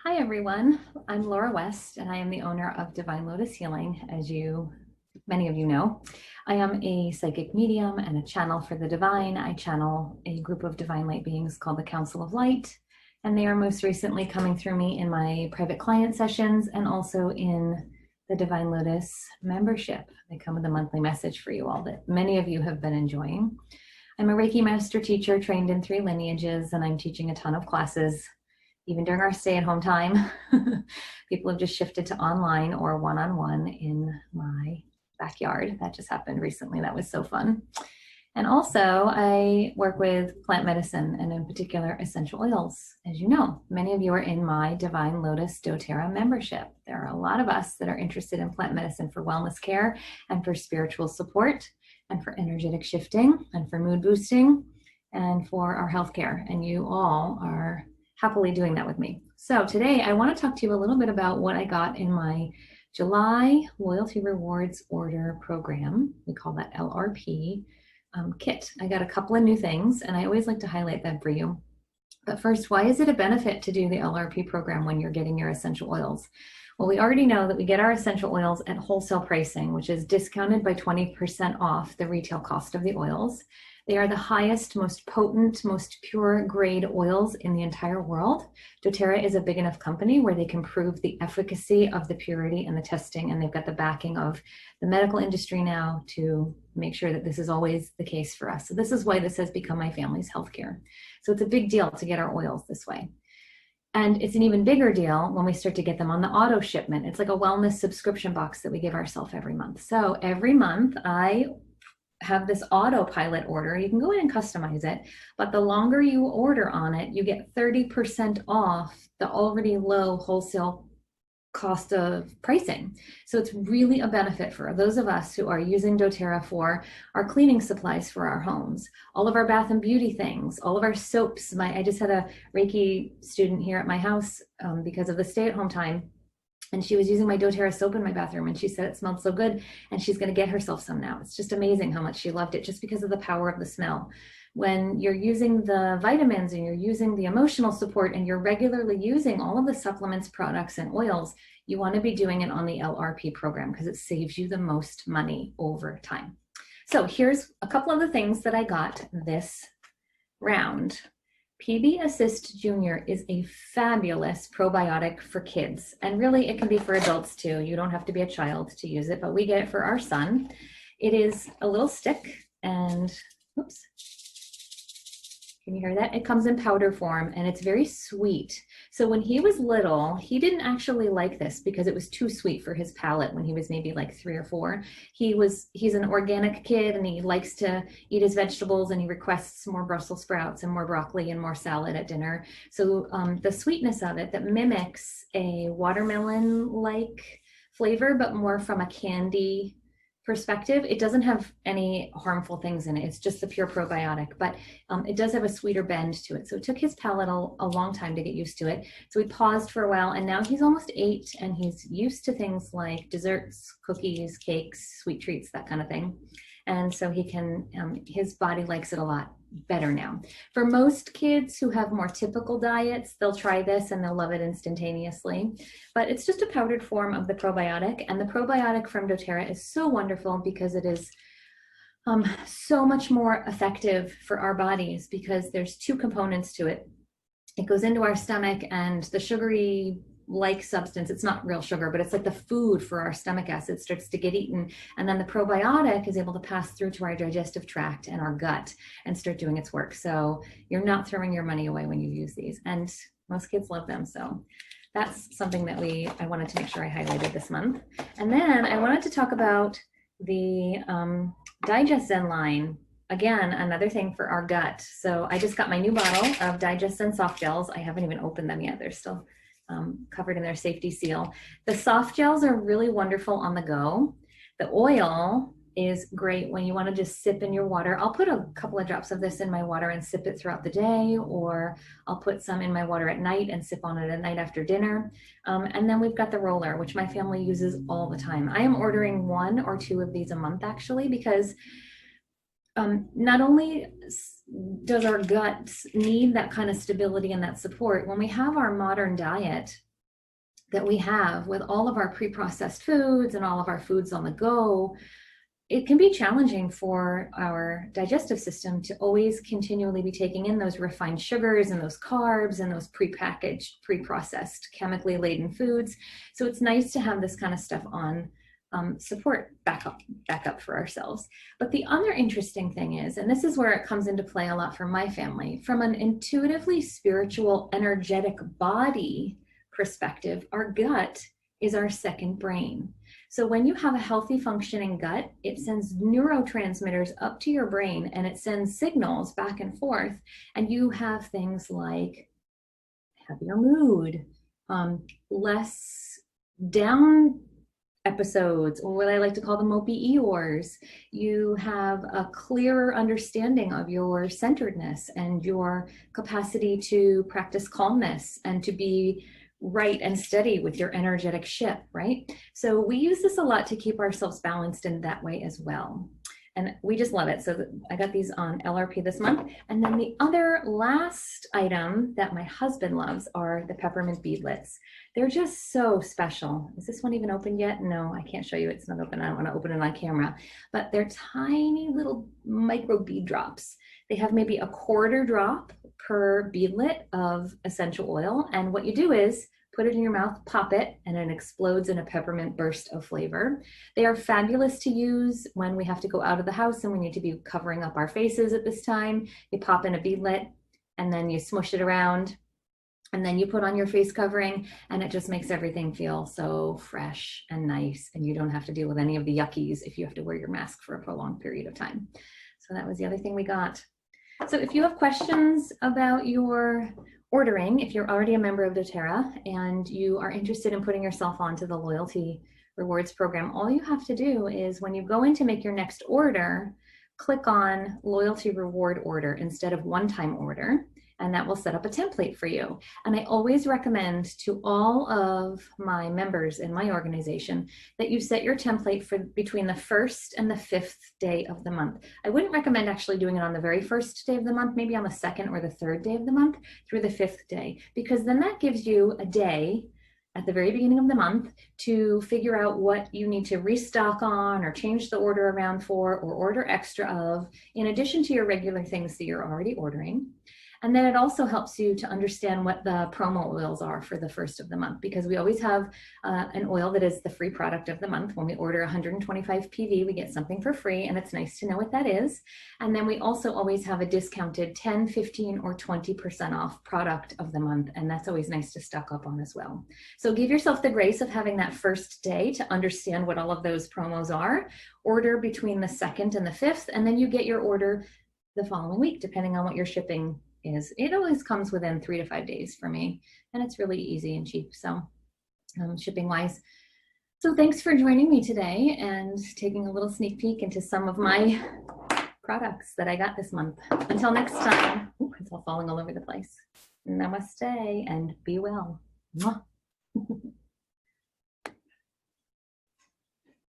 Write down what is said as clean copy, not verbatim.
Hi everyone, I'm Laura West and I am the owner of Divine Lotus Healing, as many of you know. I am a psychic medium and a channel for the divine. I channel a group of divine light beings called the Council of Light, and they are most recently coming through me in my private client sessions and also in the Divine Lotus membership. They come with a monthly message for you all that many of you have been enjoying. I'm a Reiki master teacher trained in 3 lineages, and I'm teaching a ton of classes even during our stay-at-home time. People have just shifted to online or one-on-one in my backyard. That just happened recently. That was so fun. And also I work with plant medicine, and in particular essential oils. As you know, many of you are in my Divine Lotus doTERRA membership. There are a lot of us that are interested in plant medicine for wellness care and for spiritual support and for energetic shifting and for mood boosting and for our healthcare. And you all are happily doing that with me. So today I want to talk to you a little bit about what I got in my July Loyalty Rewards Order Program. We call that LRP kit. I got a couple of new things, and I always like to highlight them for you. But first, why is it a benefit to do the LRP program when you're getting your essential oils? Well, we already know that we get our essential oils at wholesale pricing, which is discounted by 20% off the retail cost of the oils. They are the highest, most potent, most pure grade oils in the entire world. doTERRA is a big enough company where they can prove the efficacy of the purity and the testing, and they've got the backing of the medical industry now to make sure that this is always the case for us. So this is why this has become my family's healthcare. So it's a big deal to get our oils this way. And it's an even bigger deal when we start to get them on the auto shipment. It's like a wellness subscription box that we give ourselves every month. So every month I have this autopilot order. You can go in and customize it, but the longer you order on it, you get 30% off the already low wholesale cost of pricing. So it's really a benefit for those of us who are using doTERRA for our cleaning supplies for our homes, all of our bath and beauty things, all of our soaps. I just had a Reiki student here at my house because of the stay-at-home time. And she was using my doTERRA soap in my bathroom, and she said it smelled so good, and she's going to get herself some now. It's just amazing how much she loved it just because of the power of the smell. When you're using the vitamins and you're using the emotional support and you're regularly using all of the supplements, products, and oils, you want to be doing it on the LRP program because it saves you the most money over time. So here's a couple of the things that I got this round. PB Assist Junior is a fabulous probiotic for kids, and really it can be for adults too. You don't have to be a child to use it, but we get it for our son. It is a little stick, and oops, can you hear that? It comes in powder form, and it's very sweet. So when he was little, he didn't actually like this because it was too sweet for his palate when he was maybe like 3 or 4. He's an organic kid, and he likes to eat his vegetables, and he requests more Brussels sprouts and more broccoli and more salad at dinner. So the sweetness of it that mimics a watermelon-like flavor, but more from a candy perspective. It doesn't have any harmful things in it. It's just the pure probiotic, but it does have a sweeter bend to it. So it took his palate a long time to get used to it. So we paused for a while, and now he's almost 8, and he's used to things like desserts, cookies, cakes, sweet treats, that kind of thing. And so he can, his body likes it a lot better now. For most kids who have more typical diets, they'll try this and they'll love it instantaneously. But it's just a powdered form of the probiotic, and the probiotic from doTERRA is so wonderful because it is so much more effective for our bodies because there's 2 components to it. It goes into our stomach, and the sugary like substance, it's not real sugar, but it's like the food for our stomach acid starts to get eaten, and then the probiotic is able to pass through to our digestive tract and our gut and start doing its work. So you're not throwing your money away when you use these, and most kids love them. So that's something that I wanted to make sure I highlighted this month. And then I wanted to talk about the Digestion line. Again, another thing for our gut. So I just got my new bottle of Digestion soft gels. I haven't even opened them yet. They're still covered in their safety seal. The soft gels are really wonderful on the go. The oil is great when you want to just sip in your water. I'll put a couple of drops of this in my water and sip it throughout the day, or I'll put some in my water at night and sip on it at night after dinner. And then we've got the roller, which my family uses all the time. I am ordering 1 or 2 of these a month actually, because not only does our gut need that kind of stability and that support, when we have our modern diet, that we have with all of our pre-processed foods and all of our foods on the go, it can be challenging for our digestive system to always continually be taking in those refined sugars and those carbs and those prepackaged, pre-processed, chemically laden foods. So it's nice to have this kind of stuff on support backup for ourselves. But the other interesting thing is, and this is where it comes into play a lot for my family, from an intuitively spiritual, energetic body perspective, our gut is our second brain. So when you have a healthy functioning gut, it sends neurotransmitters up to your brain and it sends signals back and forth. And you have things like heavier mood, less down episodes, or what I like to call the mopey Eeyores. You have a clearer understanding of your centeredness and your capacity to practice calmness and to be right and steady with your energetic ship, right? So we use this a lot to keep ourselves balanced in that way as well. And we just love it. So I got these on LRP this month. And then the other last item that my husband loves are the peppermint beadlets. They're just so special. Is this one even open yet? No, I can't show you. It's not open. I don't want to open it on camera. But they're tiny little micro bead drops. They have maybe a quarter drop per beadlet of essential oil. And what you do is put it in your mouth, pop it, and it explodes in a peppermint burst of flavor. They are fabulous to use when we have to go out of the house and we need to be covering up our faces at this time. You pop in a beadlet and then you smush it around and then you put on your face covering and it just makes everything feel so fresh and nice, and you don't have to deal with any of the yuckies if you have to wear your mask for a prolonged period of time. So that was the other thing we got. So if you have questions about your ordering, if you're already a member of doTERRA and you are interested in putting yourself onto the loyalty rewards program, all you have to do is when you go in to make your next order, click on loyalty reward order instead of one-time order, and that will set up a template for you. And I always recommend to all of my members in my organization that you set your template for between the 1st and the 5th day of the month. I wouldn't recommend actually doing it on the very first day of the month, maybe on the 2nd or the 3rd day of the month through the 5th day, because then that gives you a day at the very beginning of the month to figure out what you need to restock on or change the order around for or order extra of, in addition to your regular things that you're already ordering. And then it also helps you to understand what the promo oils are for the 1st of the month, because we always have an oil that is the free product of the month. When we order 125 PV, we get something for free, and it's nice to know what that is. And then we also always have a discounted 10, 15, or 20% off product of the month, and that's always nice to stock up on as well. So give yourself the grace of having that first day to understand what all of those promos are. Order between the 2nd and the 5th, and then you get your order the following week, depending on what your shipping is. It always comes within 3 to 5 days for me, and it's really easy and cheap, so shipping wise. So thanks for joining me today and taking a little sneak peek into some of my products that I got this month. Until next time. Ooh, it's all falling all over the place. Namaste and be well. Mwah.